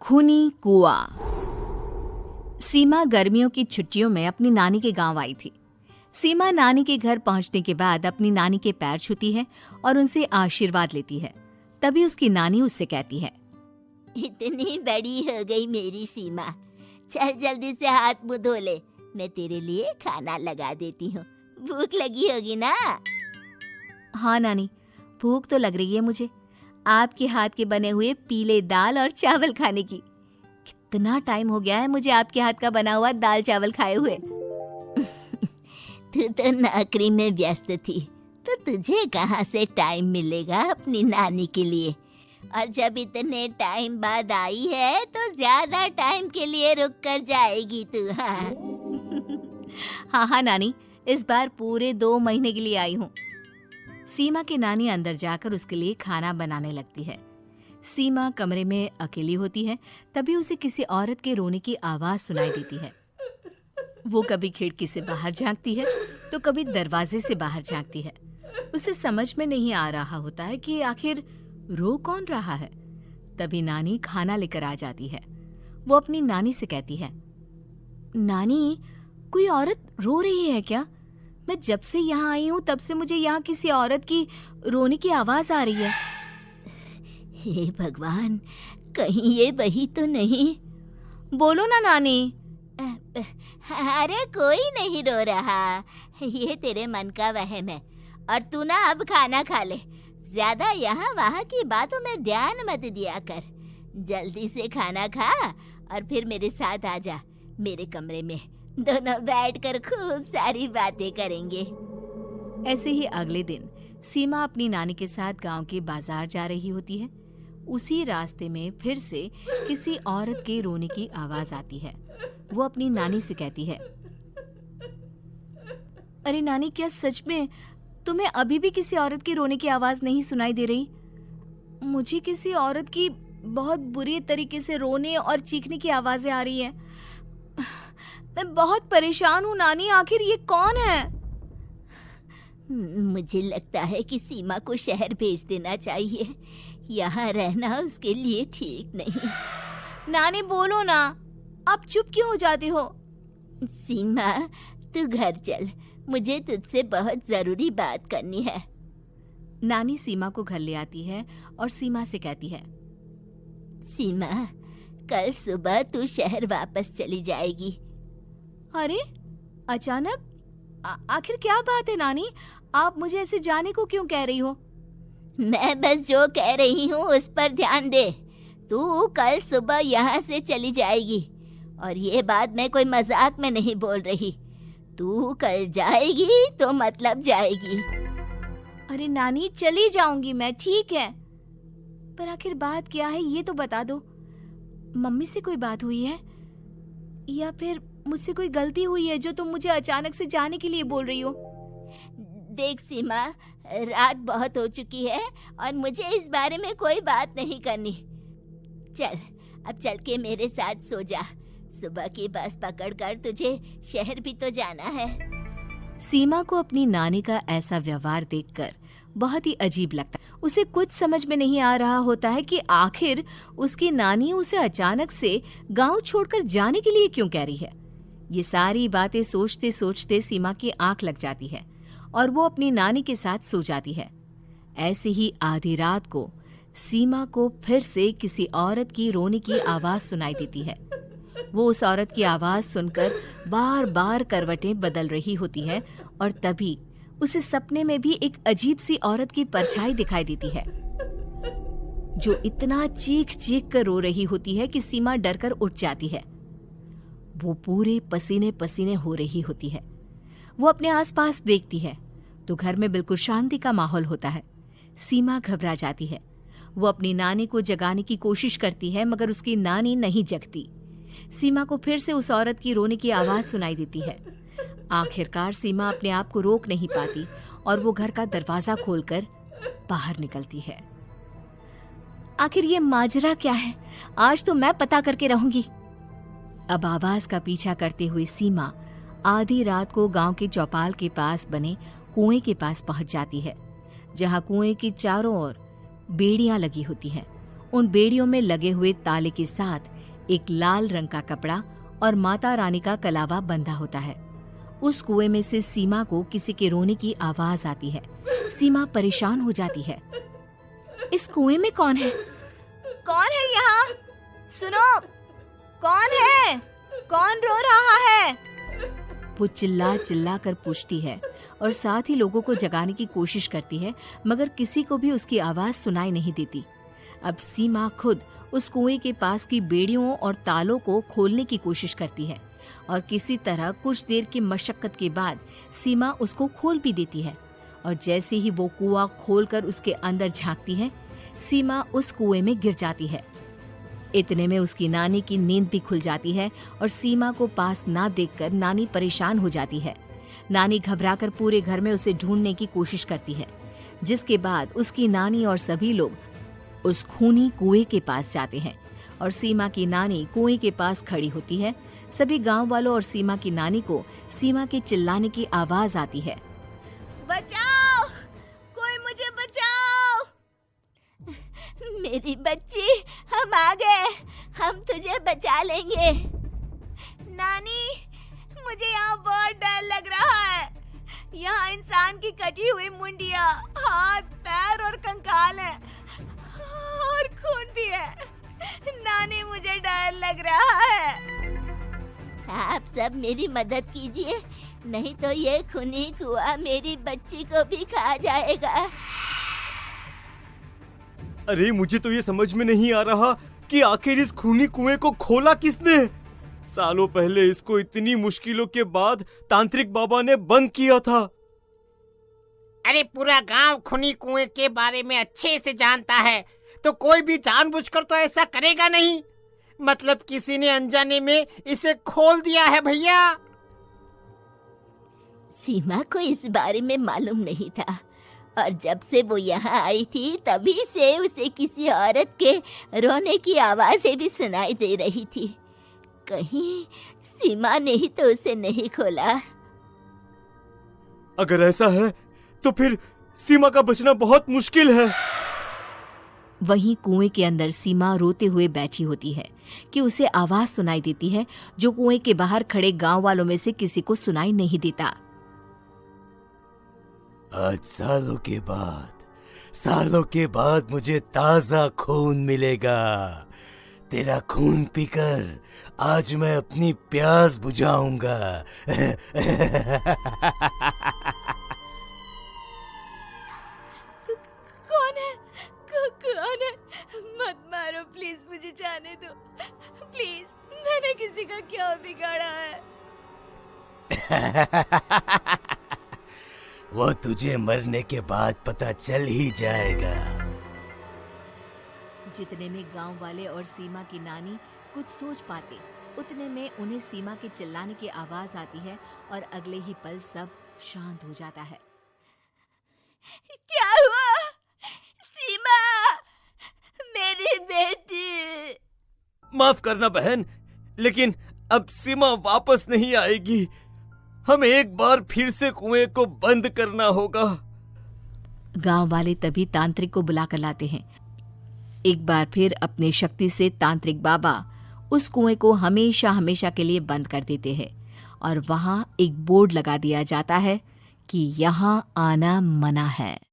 खूनी कुआं। सीमा गर्मियों की छुट्टियों में अपनी नानी के गांव आई थी। सीमा नानी के घर पहुंचने के बाद अपनी नानी के पैर छूती है और उनसे आशीर्वाद लेती है। तभी उसकी नानी उससे कहती है, इतनी बड़ी हो गई मेरी सीमा, चल जल्दी से हाथ मुंह धो ले, मैं तेरे लिए खाना लगा देती हूँ। भूख लगी होगी ना? हाँ नानी, भूख तो लग रही है मुझे, आपके हाथ के बने हुए पीले दाल और चावल खाने की। कितना टाइम हो गया है मुझे आपके हाथ का बना हुआ दाल चावल खाए हुए। तू तो नौकरी में व्यस्त थी, तो तुझे कहाँ से टाइम मिलेगा अपनी नानी के लिए? और जब इतने टाइम बाद आई है तो ज्यादा टाइम के लिए रुक कर जाएगी तू। हाँ नानी, इस बार पूरे 2 महीने के लिए आई हूँ। सीमा की नानी अंदर जाकर उसके लिए खाना बनाने लगती है। सीमा कमरे में अकेली होती है, तभी उसे किसी औरत के रोने की आवाज सुनाई देती है। वो कभी खिड़की से बाहर झांकती है तो कभी दरवाजे से बाहर झांकती है। उसे समझ में नहीं आ रहा होता है कि आखिर रो कौन रहा है। तभी नानी खाना लेकर आ जाती है। वो अपनी नानी से कहती है, नानी, कोई औरत रो रही है क्या? मैं जब से यहाँ आई हूँ तब से मुझे यहाँ किसी औरत की रोने की आवाज आ रही है। हे भगवान, कहीं ये वही तो नहीं? बोलो ना नानी। अरे कोई नहीं रो रहा, ये तेरे मन का वहम है। और तू ना अब खाना खा ले, ज्यादा यहाँ वहाँ की बातों में ध्यान मत दिया कर। जल्दी से खाना खा और फिर मेरे साथ आ जा मेरे कमरे में, दोनों बैठकर खूब सारी बातें करेंगे। ऐसे ही अगले दिन सीमा अपनी नानी के साथ गांव के बाजार जा रही होती है। उसी रास्ते में फिर से किसी औरत के रोने की आवाज आती है। वो अपनी नानी से कहती है, अरे नानी, क्या सच में तुम्हें अभी भी किसी औरत के रोने की आवाज नहीं सुनाई दे रही? मुझे किसी औरत की बहुत बुरी तरीके से रोने और चीखने की आवाजें आ रही हैं। मैं बहुत परेशान हूँ नानी, आखिर ये कौन है? मुझे लगता है कि सीमा को शहर भेज देना चाहिए, यहाँ रहना उसके लिए ठीक नहीं। नानी बोलो ना, आप चुप क्यों हो जाते हो? सीमा, तू घर चल, मुझे तुझसे बहुत जरूरी बात करनी है। नानी सीमा को घर ले आती है और सीमा से कहती है, सीमा, कल सुबह तू शहर वापस चली जाएगी। अरे अचानक? आखिर क्या बात है नानी, आप मुझे ऐसे जाने को क्यों कह रही हो? मैं बस जो कह रही हूँ उस पर ध्यान दे। तू कल सुबह यहाँ से चली जाएगी, और ये बात मैं कोई मजाक में नहीं बोल रही। तू कल जाएगी तो मतलब जाएगी। अरे नानी, चली जाऊंगी मैं, ठीक है, पर आखिर बात क्या है ये तो बता दो। मम्मी से कोई बात हुई है या फिर मुझसे कोई गलती हुई है जो तुम मुझे अचानक से जाने के लिए बोल रही हो? देख सीमा, रात बहुत हो चुकी है और मुझे इस बारे में कोई बात नहीं करनी। चल, अब चल के मेरे साथ सो जा। सुबह की बस पकड़कर तुझे शहर भी तो जाना है। सीमा को अपनी नानी का ऐसा व्यवहार देखकर बहुत ही अजीब लगता है। उसे कुछ समझ में नहीं आ रहा होता है कि आखिर उसकी नानी उसे अचानक से गांव छोड़कर जाने के लिए क्यों कह रही है। ये सारी बातें सोचते सोचते सीमा की आंख लग जाती है और वो अपनी नानी के साथ सो जाती है। ऐसे ही आधी रात को सीमा को फिर से किसी औरत की रोने की आवाज सुनाई देती है। वो उस औरत की आवाज सुनकर बार बार करवटें बदल रही होती है और तभी उसे सपने में भी एक अजीब सी औरत की परछाई दिखाई देती है, जो इतना चीख चीख कर रो रही होती है कि सीमा डरकर उठ जाती है। वो पूरे पसीने पसीने हो रही होती है। वो अपने आसपास देखती है तो घर में बिल्कुल शांति का माहौल होता है। सीमा घबरा जाती है। वो अपनी नानी को जगाने की कोशिश करती है, मगर उसकी नानी नहीं जगती। सीमा को फिर से उस औरत की रोने की आवाज सुनाई देती है। आखिरकार सीमा अपने आप को रोक नहीं पाती और वो घर का दरवाजा खोलकर बाहर निकलती है। आखिर ये माजरा क्या है? आज तो मैं पता करके रहूंगी। अब आवाज का पीछा करते हुए सीमा आधी रात को गांव के चौपाल के पास बने कुएं के पास पहुंच जाती है, जहां कुएं की चारों ओर बेड़ियां लगी होती हैं। उन बेड़ियों में लगे हुए ताले के साथ एक लाल रंग का कपड़ा और माता रानी का कलावा बंधा होता है। उस कुएं में से सीमा को किसी के रोने की आवाज आती है। सीमा परेशान हो जाती है। इस कुएं में कौन है? कौन है यहाँ? सुनो, कौन है? कौन रो रहा है? वो चिल्ला चिल्ला कर पूछती है और साथ ही लोगों को जगाने की कोशिश करती है, मगर किसी को भी उसकी आवाज सुनाई नहीं देती। अब सीमा खुद उस कुएं के पास की बेड़ियों और तालों को खोलने की कोशिश करती है और किसी तरह कुछ देर की मशक्कत के बाद सीमा उसको खोल भी देती है। और जैसे ही वो कुआं खोलकर उसके अंदर झांकती है, सीमा उस कुएं में गिर जाती है। इतने में उसकी नानी की नींद भी खुल जाती है और सीमा को पास ना देखकर नानी परेशान हो जाती है। नानी घबराकर पूरे घर में उसे ढूंढने की कोशिश करती है, जिसके बाद उसकी नानी और सभी लोग उस खूनी कुएं के पास जाते हैं और सीमा की नानी कुएं के पास खड़ी होती है। सभी गांव वालों और सीमा की नानी को सीमा के चिल्लाने की आवाज आती है। बचाओ, कोई मुझे बचाओ। मेरी बच्ची, हम आ गए, हम तुझे बचा लेंगे। नानी, मुझे यहाँ बहुत डर लग रहा है। यहाँ इंसान की कटी हुई मुंडिया, हाथ, पैर और कंकाल है और खून भी है। नानी, मुझे डर लग रहा है। आप सब मेरी मदद कीजिए, नहीं तो ये खूनी कुआं मेरी बच्ची को भी खा जाएगा। अरे मुझे तो ये समझ में नहीं आ रहा कि आखिर इस खूनी कुएं को खोला किसने। सालों पहले इसको इतनी मुश्किलों के बाद तांत्रिक बाबा ने बंद किया था। अरे पूरा गांव खूनी कुएं के बारे में अच्छे से जानता है, तो कोई भी जानबूझकर तो ऐसा करेगा नहीं। मतलब किसी ने अनजाने में इसे खोल दिया है भैया। सीमा को इस बारे में मालूम नहीं था और जब से वो यहाँ आई थी तभी से उसे किसी औरत के रोने की आवाज़ें भी सुनाई दे रही थी। कहीं सीमा ने ही तो उसे नहीं खोला। अगर ऐसा है तो फिर सीमा का बचना बहुत मुश्किल है। वहीं कुएं के अंदर सीमा रोते हुए बैठी होती है कि उसे आवाज सुनाई देती है जो कुएं के बाहर खड़े गांव वालों में से किसी को सुनाई नहीं देता। आज सालों के बाद मुझे ताजा खून मिलेगा। तेरा खून पीकर आज मैं अपनी प्यास बुझाऊंगा। कौन है? मत मारो प्लीज, मुझे जाने दो प्लीज। मैंने किसी का क्या बिगाड़ा है? वो तुझे मरने के बाद पता चल ही जाएगा। जितने में गांव वाले और सीमा की नानी कुछ सोच पाते, उतने में उन्हें सीमा के चिल्लाने की आवाज आती है और अगले ही पल सब शांत हो जाता है। क्या हुआ? सीमा, मेरी बेटी। माफ करना बहन, लेकिन अब सीमा वापस नहीं आएगी। हमें एक बार फिर से कुएं को बंद करना होगा। गांव वाले तभी तांत्रिक को बुलाकर लाते हैं। एक बार फिर अपनी शक्ति से तांत्रिक बाबा उस कुएं को हमेशा हमेशा के लिए बंद कर देते हैं और वहां एक बोर्ड लगा दिया जाता है कि यहाँ आना मना है।